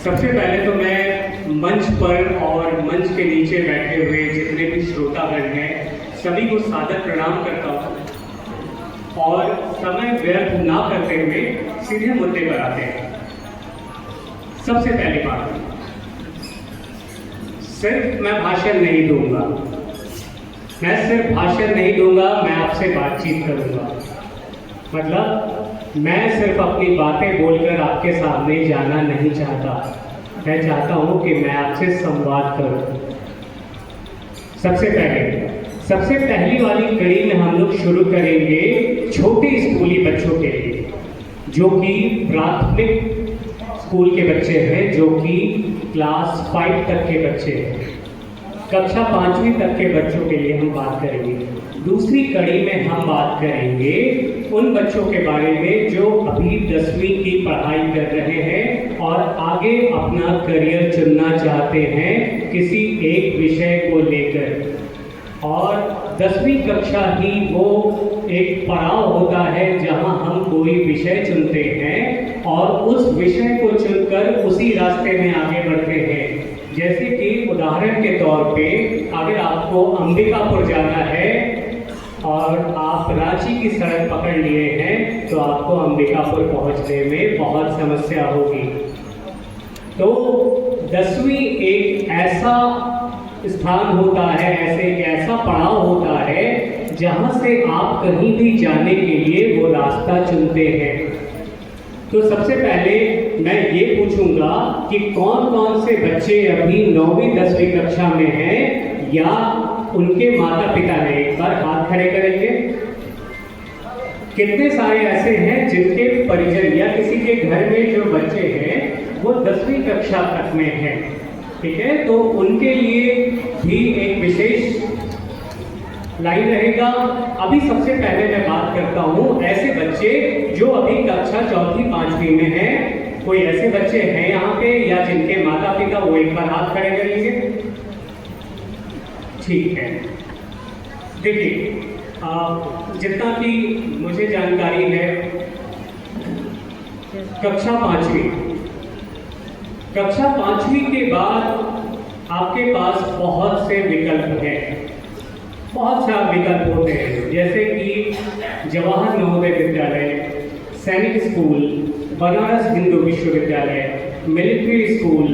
सबसे पहले तो मैं मंच पर और मंच के नीचे बैठे हुए जितने भी श्रोतागण हैं सभी को सादर प्रणाम करता हूँ और समय व्यर्थ ना करते हुए सीधे मुद्दे पर आते हैं। सबसे पहली बात, सिर्फ मैं भाषण नहीं दूंगा, मैं सिर्फ भाषण नहीं दूंगा, मैं आपसे बातचीत करूंगा। मतलब मैं सिर्फ अपनी बातें बोलकर आपके सामने जाना नहीं चाहता, मैं चाहता हूं कि मैं आपसे संवाद करूं। सबसे पहली वाली कड़ी में हम लोग शुरू करेंगे छोटे स्कूली बच्चों के लिए, जो कि प्राथमिक स्कूल के बच्चे हैं, जो कि क्लास 5 तक के बच्चे हैं, कक्षा 5वीं तक के बच्चों के लिए हम बात करेंगे। दूसरी कड़ी में हम बात करेंगे उन बच्चों के बारे में जो अभी 10वीं की पढ़ाई कर रहे हैं और आगे अपना करियर चुनना चाहते हैं किसी एक विषय को लेकर। और 10वीं कक्षा ही वो एक पड़ाव होता है जहां हम कोई विषय चुनते हैं और उस विषय को चुनकर उसी रास्ते में आगे बढ़ते हैं। जैसे कि उदाहरण के तौर पे अगर आपको अंबिकापुर जाना है और आप रांची की सड़क पकड़ लिए हैं तो आपको अंबिकापुर पहुंचने में बहुत समस्या होगी। तो 10वीं एक ऐसा स्थान होता है, एक ऐसा पड़ाव होता है जहां से आप कहीं भी जाने के लिए वो रास्ता चुनते हैं। तो सबसे पहले मैं ये पूछूंगा कि कौन कौन से बच्चे अभी 9वीं 10वीं कक्षा में हैं या उनके माता पिता हैं, एक बार हाथ खड़े करेंगे। कितने सारे ऐसे हैं जिनके परिजन या किसी के घर में जो बच्चे हैं वो 10वीं कक्षा तक में हैं, ठीक है? तो उनके लिए भी एक विशेष लाइन रहेगा। अभी सबसे पहले मैं बात करता हूं ऐसे बच्चे जो अभी कक्षा 4वीं 5वीं में हैं। कोई ऐसे बच्चे हैं यहाँ पे या जिनके माता पिता, वो एक बार हाथ खड़े करेंगे। ठीक है, देखिए जितना कि मुझे जानकारी है, कक्षा 5वीं के बाद आपके पास बहुत से विकल्प हैं, बहुत सारे विकल्प होते हैं, जैसे कि जवाहर नवोदय विद्यालय, सैनिक स्कूल, बनारस हिंदू विश्वविद्यालय, मिलिट्री स्कूल,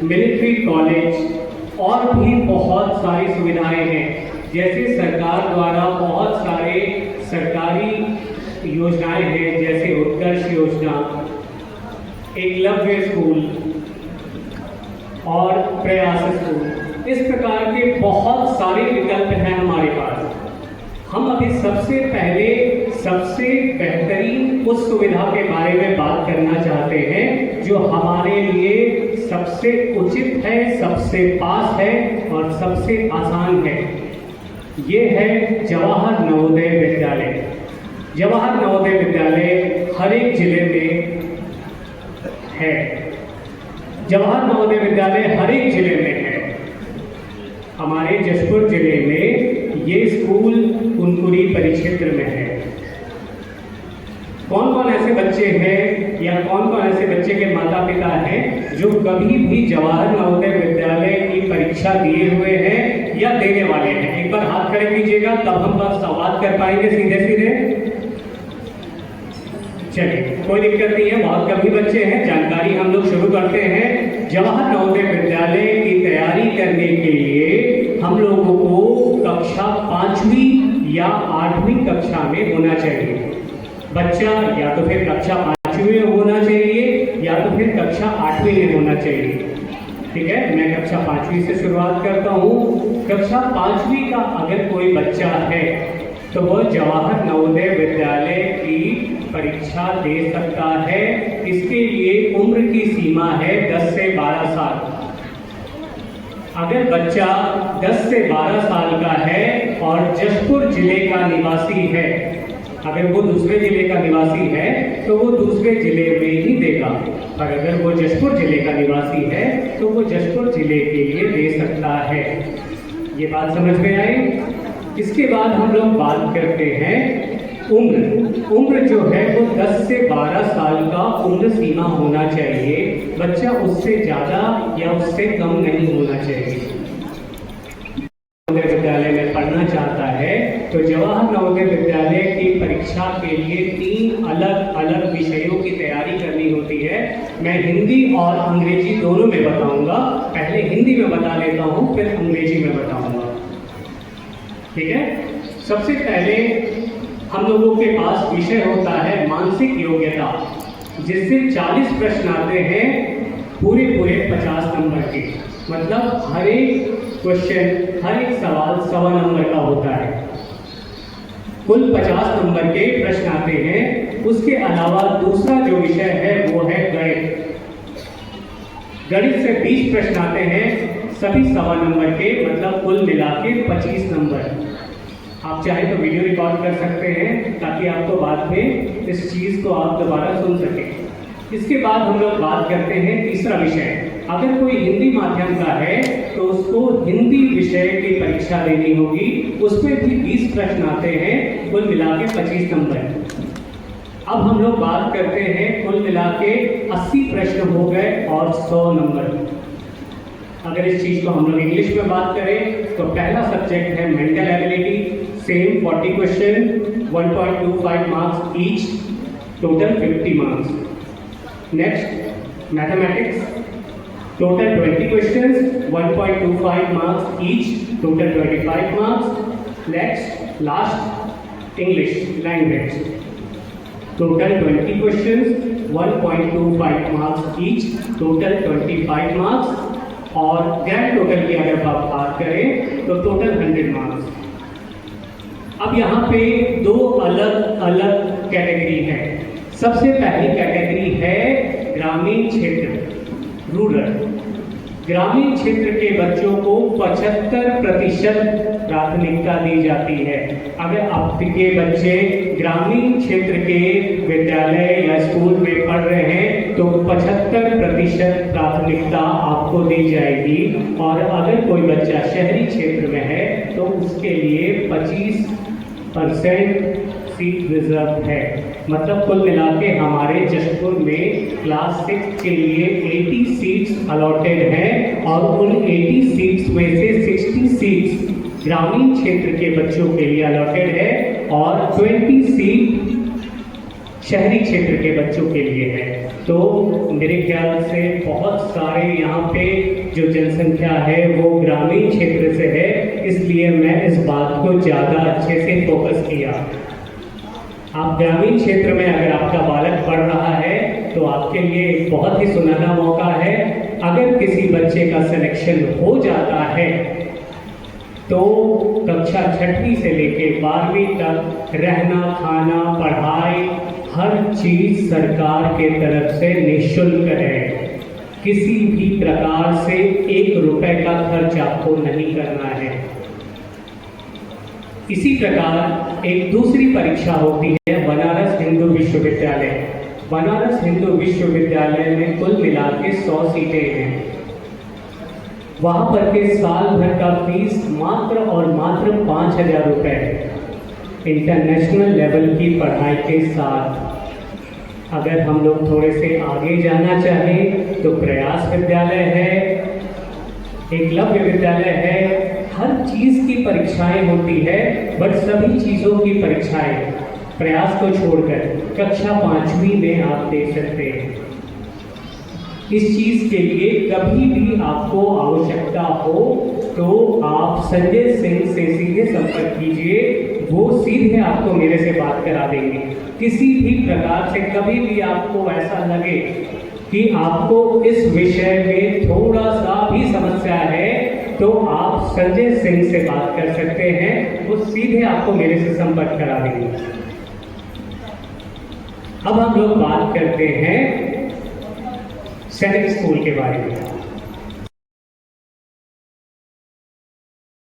मिलिट्री कॉलेज और भी बहुत सारी सुविधाएं हैं। जैसे सरकार द्वारा बहुत सारे सरकारी योजनाएं हैं, जैसे उत्कर्ष योजना, एकलव्य स्कूल और प्रयास स्कूल। इस प्रकार के बहुत सारे विकल्प हैं हमारे पास। हम अभी सबसे पहले सबसे बेहतरीन उस सुविधा के बारे में बात करना चाहते हैं जो हमारे लिए सबसे उचित है, सबसे पास है और सबसे आसान है। ये है जवाहर नवोदय विद्यालय। जवाहर नवोदय विद्यालय हर एक जिले में है। जवाहर नवोदय विद्यालय हर एक जिले में है। हमारे जशपुर जिले में ये स्कूल कुनकुरी परिक्षेत्र में है। कौन कौन ऐसे बच्चे हैं या कौन कौन ऐसे बच्चे के माता पिता हैं जो कभी भी जवाहर नवोदय विद्यालय की परीक्षा दिए हुए हैं या देने वाले हैं? एक बार हाथ खड़े कीजिएगा, तब हम बस संवाद कर पाएंगे सीधे सीधे। चलिए, कोई दिक्कत नहीं है, बहुत कभी बच्चे हैं। जानकारी हम लोग शुरू करते हैं। जवाहर नवोदय विद्यालय की तैयारी करने के लिए हम लोगों को कक्षा 5वीं या 8वीं कक्षा में होना चाहिए। बच्चा या तो फिर कक्षा 5वीं में होना चाहिए या तो फिर कक्षा 8वीं में होना चाहिए, ठीक है? मैं कक्षा 5वीं से शुरुआत करता हूँ। कक्षा 5वीं का अगर कोई बच्चा है तो वह जवाहर नवोदय विद्यालय की परीक्षा दे सकता है। इसके लिए उम्र की सीमा है 10 से 12 साल। अगर बच्चा 10 से 12 साल का है और जशपुर जिले का निवासी है, अगर वो दूसरे जिले का निवासी है तो वो दूसरे जिले में ही देगा, और अगर वो जशपुर जिले का निवासी है तो वो जशपुर जिले के लिए दे सकता है। ये बात समझ में आई? इसके बाद हम लोग बात करते हैं उम्र जो है वो 10 से 12 साल का उम्र सीमा होना चाहिए। बच्चा उससे ज़्यादा या उससे कम नहीं होना चाहिए। नवोदय विद्यालय में पढ़ना चाहता है तो जवाहर नवोदय विद्यालय की परीक्षा के लिए 3 अलग अलग विषयों की तैयारी करनी होती है। मैं हिंदी और अंग्रेजी दोनों में बताऊंगा। पहले हिंदी में बता लेता हूँ, फिर अंग्रेजी में बताऊंगा। ठीक है। सबसे पहले हम लोगों के पास विषय होता है मानसिक योग्यता, जिससे 40 प्रश्न आते हैं, पूरे 50 नंबर के। मतलब हर एक क्वेश्चन, हर एक सवाल 1.25 नंबर का होता है। कुल 50 नंबर के प्रश्न आते हैं। उसके अलावा दूसरा जो विषय है वो है गणित। गणित से 20 प्रश्न आते हैं, सभी 1.25 नंबर के, मतलब कुल मिला के 25 नंबर। आप चाहे तो वीडियो रिकॉर्ड कर सकते हैं ताकि आपको बाद में इस चीज़ को आप दोबारा सुन सकें। इसके बाद हम लोग बात करते हैं तीसरा विषय। अगर कोई हिंदी माध्यम का है तो उसको हिंदी विषय की परीक्षा देनी होगी। उसमें भी 20 प्रश्न आते हैं, कुल मिला के 25 नंबर। अब हम लोग बात करते हैं, कुल मिला के 80 प्रश्न हो गए और 100 नंबर। अगर इस चीज़ को हम लोग इंग्लिश में बात करें तो पहला सब्जेक्ट है mental ability, same 40 question, 1.25 marks each, total 50 marks. Next mathematics, total 20 questions, 1.25 marks each, total 25 marks. Next last English language, total 20 questions, 1.25 marks each, total 25 marks. और ग्रैंड टोटल की अगर आप बात करें तो टोटल 100 मार्क्स। अब यहाँ पे 2 अलग अलग कैटेगरी है। सबसे पहली कैटेगरी है ग्रामीण क्षेत्र, रूरल। ग्रामीण क्षेत्र के बच्चों को 75% प्राथमिकता दी जाती है। अगर आपके बच्चे ग्रामीण क्षेत्र के विद्यालय या स्कूल में पढ़ रहे हैं तो 75% प्राथमिकता आपको दी जाएगी। और अगर कोई बच्चा शहरी क्षेत्र में है तो उसके लिए 25% सीट रिजर्व है। मतलब कुल मिला के हमारे जशपुर में क्लास 6 के लिए 80 सीट्स अलॉटेड हैं और उन 80 सीट्स में से 60 सीट्स ग्रामीण क्षेत्र के बच्चों के लिए अलॉटेड है और 20 सीट शहरी क्षेत्र के बच्चों के लिए है। तो मेरे ख्याल से बहुत सारे यहाँ पे जो जनसंख्या है वो ग्रामीण क्षेत्र से है, इसलिए मैं इस बात को ज़्यादा अच्छे से फोकस किया। आप ग्रामीण क्षेत्र में अगर आपका बालक पढ़ रहा है तो आपके लिए एक बहुत ही सुनहरा मौका है। अगर किसी बच्चे का सिलेक्शन हो जाता है तो कक्षा 6वीं से लेके 12वीं तक रहना, खाना, पढ़ाई, हर चीज सरकार के तरफ से निःशुल्क है। किसी भी प्रकार से 1 रुपए का खर्च आपको नहीं करना है। इसी प्रकार एक दूसरी परीक्षा होती है बनारस हिंदू विश्वविद्यालय। बनारस हिंदू विश्वविद्यालय में कुल मिला के 100 सीटें हैं। वहाँ पर के साल भर का फीस मात्र और मात्र 5,000 रुपये, इंटरनेशनल लेवल की पढ़ाई के साथ। अगर हम लोग थोड़े से आगे जाना चाहें तो प्रयास विद्यालय है, एकलव्य विद्यालय है। हर चीज़ की परीक्षाएं होती है, बट सभी चीज़ों की परीक्षाएं प्रयास को छोड़कर कक्षा 5वीं में आप दे सकते हैं। इस चीज़ के लिए कभी भी आपको आवश्यकता हो तो आप संजय सिंह से सीधे संपर्क कीजिए, वो सीधे आपको मेरे से बात करा देंगे। किसी भी प्रकार से कभी भी आपको ऐसा लगे कि आपको इस विषय में थोड़ा सा भी समस्या है तो आप संजय सिंह से बात कर सकते हैं, वो सीधे आपको मेरे से संपर्क करा देंगे। अब हम लोग बात करते हैं सैनिक स्कूल के बारे में।